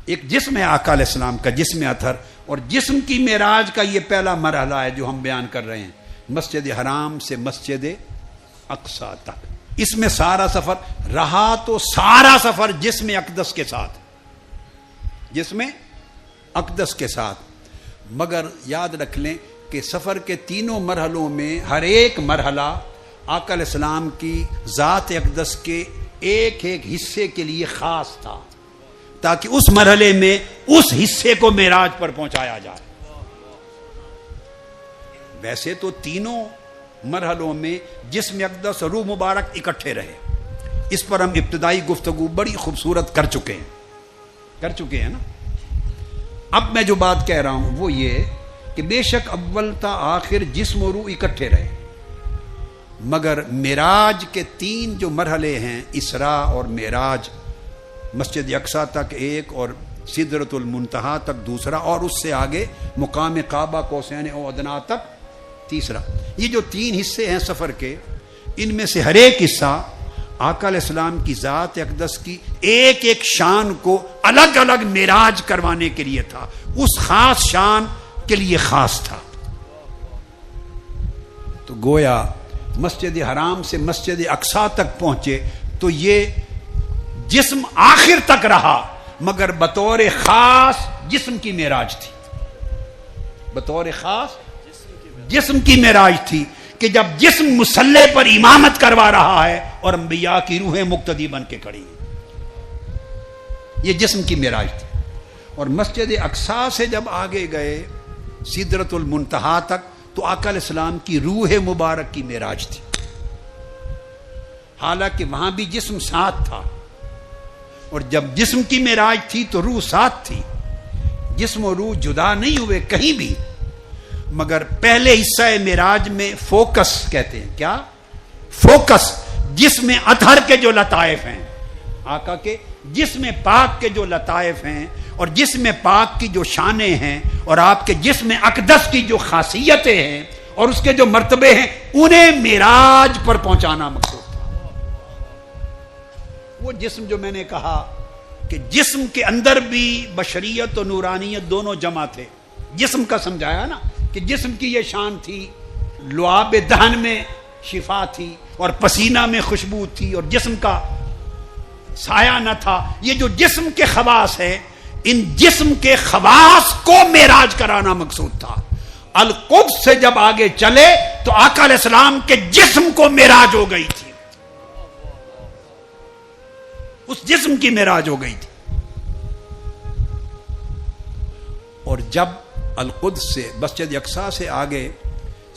ایک جسم ہے آقا علیہ السلام کا، جسم اطہر، اور جسم کی معراج کا یہ پہلا مرحلہ ہے جو ہم بیان کر رہے ہیں، مسجد حرام سے مسجد اقصی تک۔ اس میں سارا سفر رہا تو سارا سفر جسم اقدس کے ساتھ، جسم اقدس کے ساتھ، مگر یاد رکھ لیں کہ سفر کے تینوں مرحلوں میں ہر ایک مرحلہ آقا علیہ السلام کی ذات اقدس کے ایک ایک حصے کے لیے خاص تھا، تاکہ اس مرحلے میں اس حصے کو معراج پر پہنچایا جائے۔ ویسے تو تینوں مرحلوں میں جسم اقدس اور روح مبارک اکٹھے رہے، اس پر ہم ابتدائی گفتگو بڑی خوبصورت کر چکے ہیں نا۔ اب میں جو بات کہہ رہا ہوں وہ یہ کہ بے شک اول تا آخر جسم و روح اکٹھے رہے، مگر معراج کے تین جو مرحلے ہیں، اسراء اور معراج، مسجد اقصی تک ایک اور سدرۃ المنتہا تک دوسرا، اور اس سے آگے مقام کعبہ قوسین او ادنیٰ تک تیسرا، یہ جو تین حصے ہیں سفر کے، ان میں سے ہر ایک حصہ آقا علیہ السلام کی ذات اقدس کی ایک ایک شان کو الگ الگ معراج کروانے کے لیے تھا، اس خاص شان کے لیے خاص تھا۔ تو گویا مسجد حرام سے مسجد اقصی تک پہنچے تو یہ جسم آخر تک رہا، مگر بطور خاص جسم کی معراج تھی، بطور خاص جسم کی معراج تھی، کہ جب جسم مصلی پر امامت کروا رہا ہے اور انبیاء کی روحیں مقتدی بن کے کھڑی ہیں، یہ جسم کی معراج تھی۔ اور مسجد اقصی سے جب آگے گئے سدرۃ المنتہا تک تو آقا علیہ السلام کی روح مبارک کی معراج تھی، حالانکہ وہاں بھی جسم ساتھ تھا، اور جب جسم کی معراج تھی تو روح ساتھ تھی، جسم و روح جدا نہیں ہوئے کہیں بھی، مگر پہلے حصہ معراج میں فوکس کہتے ہیں، کیا فوکس، جسم اطہر کے جو لطائف ہیں، آقا کے جسم پاک کے جو لطائف ہیں اور جسم پاک کی جو شانیں ہیں اور آپ کے جسم اقدس کی جو خاصیتیں ہیں اور اس کے جو مرتبے ہیں، انہیں معراج پر پہنچانا مقصود تھا۔ وہ جسم جو میں نے کہا کہ جسم کے اندر بھی بشریت اور نورانیت دونوں جمع تھے، جسم کا سمجھایا نا کہ جسم کی یہ شان تھی، لعاب دہن میں شفا تھی اور پسینہ میں خوشبو تھی اور جسم کا سایہ نہ تھا۔ یہ جو جسم کے خواص ہیں، ان جسم کے خواص کو معراج کرانا مقصود تھا۔ القدس سے جب آگے چلے تو آقا علیہ السلام کے جسم کو معراج ہو گئی تھی، اس جسم کی معراج ہو گئی تھی۔ اور جب القدس سے مسجد اقصی سے آگے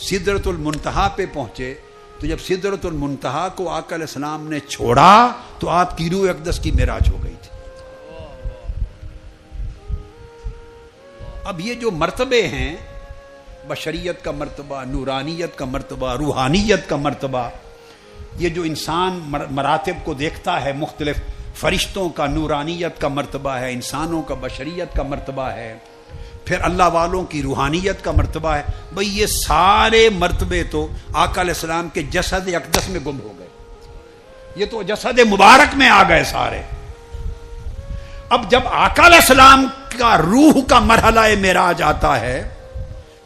سدرۃ المنتہا پہ پہنچے تو جب سدرۃ المنتہا کو آقا علیہ السلام نے چھوڑا تو آپ کی روح اقدس کی معراج ہو گئی تھی۔ اب یہ جو مرتبے ہیں، بشریت کا مرتبہ، نورانیت کا مرتبہ، روحانیت کا مرتبہ، یہ جو انسان مراتب کو دیکھتا ہے، مختلف فرشتوں کا نورانیت کا مرتبہ ہے، انسانوں کا بشریت کا مرتبہ ہے، پھر اللہ والوں کی روحانیت کا مرتبہ ہے، بھئی یہ سارے مرتبے تو آقا علیہ السلام کے جسد اقدس میں گم ہو گئے، یہ تو جسد مبارک میں آ گئے سارے۔ اب جب آقا علیہ السلام کا روح کا مرحلہ معراج آتا ہے،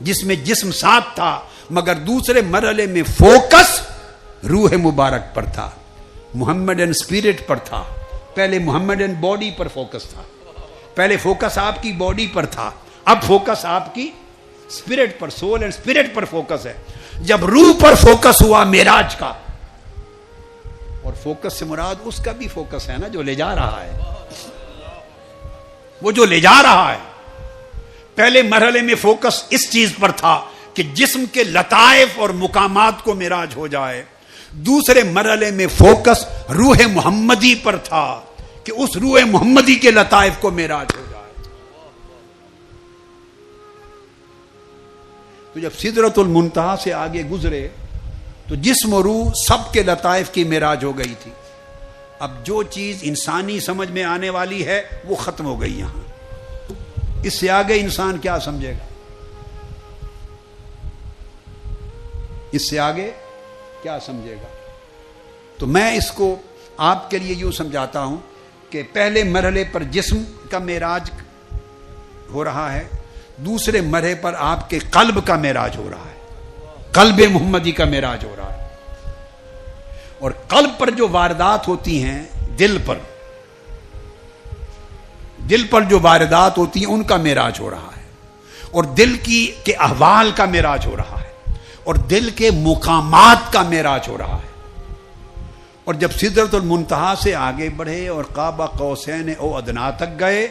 جس میں جسم ساتھ تھا مگر دوسرے مرحلے میں فوکس روح مبارک پر تھا، محمدن اسپرٹ پر تھا۔ پہلے محمدن باڈی پر فوکس تھا، پہلے فوکس آپ کی باڈی پر تھا، اب فوکس آپ کی spirit per, civil and spirit per focus ہے۔ جب روح پر فوکس ہوا معراج کا، اور فوکس سے مراد اس کا بھی فوکس ہے نا جو لے جا رہا ہے، وہ جو لے جا رہا ہے۔ پہلے مرحلے میں فوکس اس چیز پر تھا کہ جسم کے لطائف اور مقامات کو معراج ہو جائے، دوسرے مرحلے میں فوکس روح محمدی پر تھا کہ اس روح محمدی کے لطائف کو معراج ہو جائے۔ تو جب سدرۃ المنتہا سے آگے گزرے تو جسم و روح سب کے لطائف کی معراج ہو گئی تھی۔ اب جو چیز انسانی سمجھ میں آنے والی ہے وہ ختم ہو گئی یہاں، اس سے آگے انسان کیا سمجھے گا، اس سے آگے کیا سمجھے گا؟ تو میں اس کو آپ کے لیے یوں سمجھاتا ہوں کہ پہلے مرحلے پر جسم کا معراج ہو رہا ہے، دوسرے مرحلے پر آپ کے قلب کا معراج ہو رہا ہے، قلب محمدی کا معراج ہو رہا ہے. اور قلب پر جو واردات ہوتی ہیں، دل پر جو واردات ہوتی ہیں ان کا معراج ہو رہا ہے، اور دل کے احوال کا معراج ہو رہا ہے، اور دل کے مقامات کا معراج ہو رہا ہے. اور جب سدرۃ المنتہا سے آگے بڑھے اور قاب قوسین او ادنا تک گئے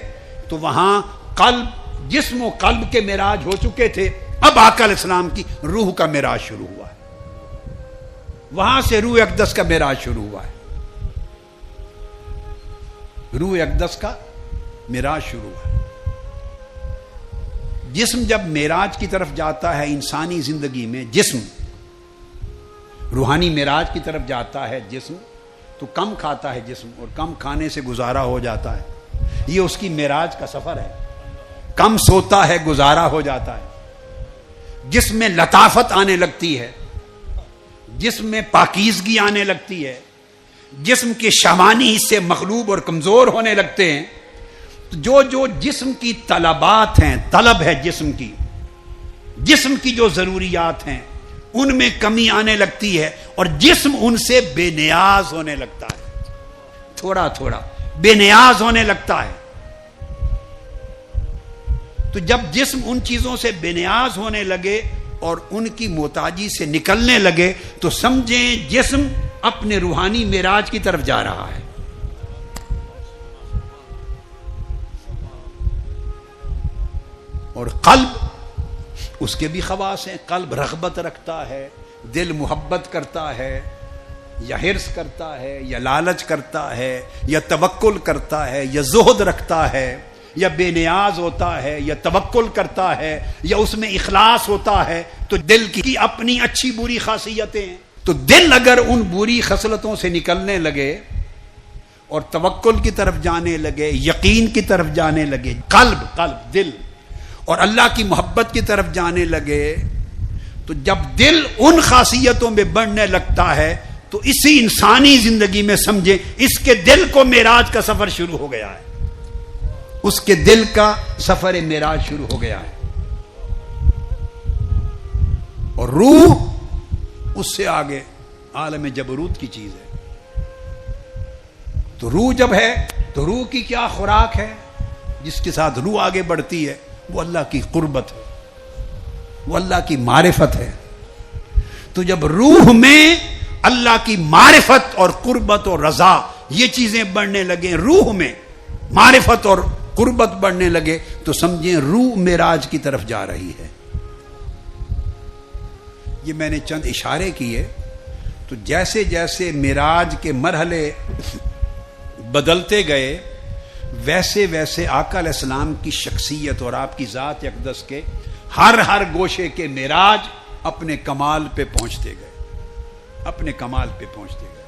تو وہاں قلب، جسم و قلب کے معراج ہو چکے تھے. اب آقا علیہ السلام کی روح کا معراج شروع ہوا ہے، وہاں سے روح اقدس کا معراج شروع ہوا ہے. روح اقدس کا معراج شروع ہوا ہے. جسم جب معراج کی طرف جاتا ہے انسانی زندگی میں، جسم روحانی معراج کی طرف جاتا ہے جسم، تو کم کھاتا ہے جسم اور کم کھانے سے گزارا ہو جاتا ہے. یہ اس کی معراج کا سفر ہے. کم سوتا ہے، گزارا ہو جاتا ہے. جسم میں لطافت آنے لگتی ہے، جسم میں پاکیزگی آنے لگتی ہے، جسم کے شہوانی حصے مغلوب اور کمزور ہونے لگتے ہیں. جو جسم کی طلبات ہیں، طلب ہے جسم کی جو ضروریات ہیں ان میں کمی آنے لگتی ہے، اور جسم ان سے بے نیاز ہونے لگتا ہے، تھوڑا تھوڑا بے نیاز ہونے لگتا ہے. تو جب جسم ان چیزوں سے بے نیاز ہونے لگے اور ان کی محتاجی سے نکلنے لگے تو سمجھیں جسم اپنے روحانی معراج کی طرف جا رہا ہے. اور قلب، اس کے بھی خواص ہیں. قلب رغبت رکھتا ہے، دل محبت کرتا ہے، یا حرص کرتا ہے، یا لالچ کرتا ہے، یا توکل کرتا ہے، یا زہد رکھتا ہے، یا بے نیاز ہوتا ہے، یا توکل کرتا ہے، یا اس میں اخلاص ہوتا ہے. تو دل کی اپنی اچھی بری خاصیتیں ہیں. تو دل اگر ان بری خصلتوں سے نکلنے لگے اور توکل کی طرف جانے لگے، یقین کی طرف جانے لگے، قلب دل اور اللہ کی محبت کی طرف جانے لگے، تو جب دل ان خاصیتوں میں بڑھنے لگتا ہے تو اسی انسانی زندگی میں سمجھیں اس کے دل کو معراج کا سفر شروع ہو گیا ہے. اس کے دل کا سفر معراج شروع ہو گیا ہے. اور روح اس سے آگے عالم جبروت کی چیز ہے. تو روح جب ہے تو روح کی کیا خوراک ہے؟ جس کے ساتھ روح آگے بڑھتی ہے وہ اللہ کی قربت ہے، وہ اللہ کی معرفت ہے. تو جب روح میں اللہ کی معرفت اور قربت اور رضا یہ چیزیں بڑھنے لگیں، روح میں معرفت اور قربت بڑھنے لگے تو سمجھیں روح معراج کی طرف جا رہی ہے. یہ میں نے چند اشارے کیے. تو جیسے جیسے معراج کے مرحلے بدلتے گئے ویسے ویسے آقا علیہ السلام کی شخصیت اور آپ کی ذات اقدس کے ہر گوشے کے معراج اپنے کمال پہ پہنچتے گئے، اپنے کمال پہ پہنچتے گئے.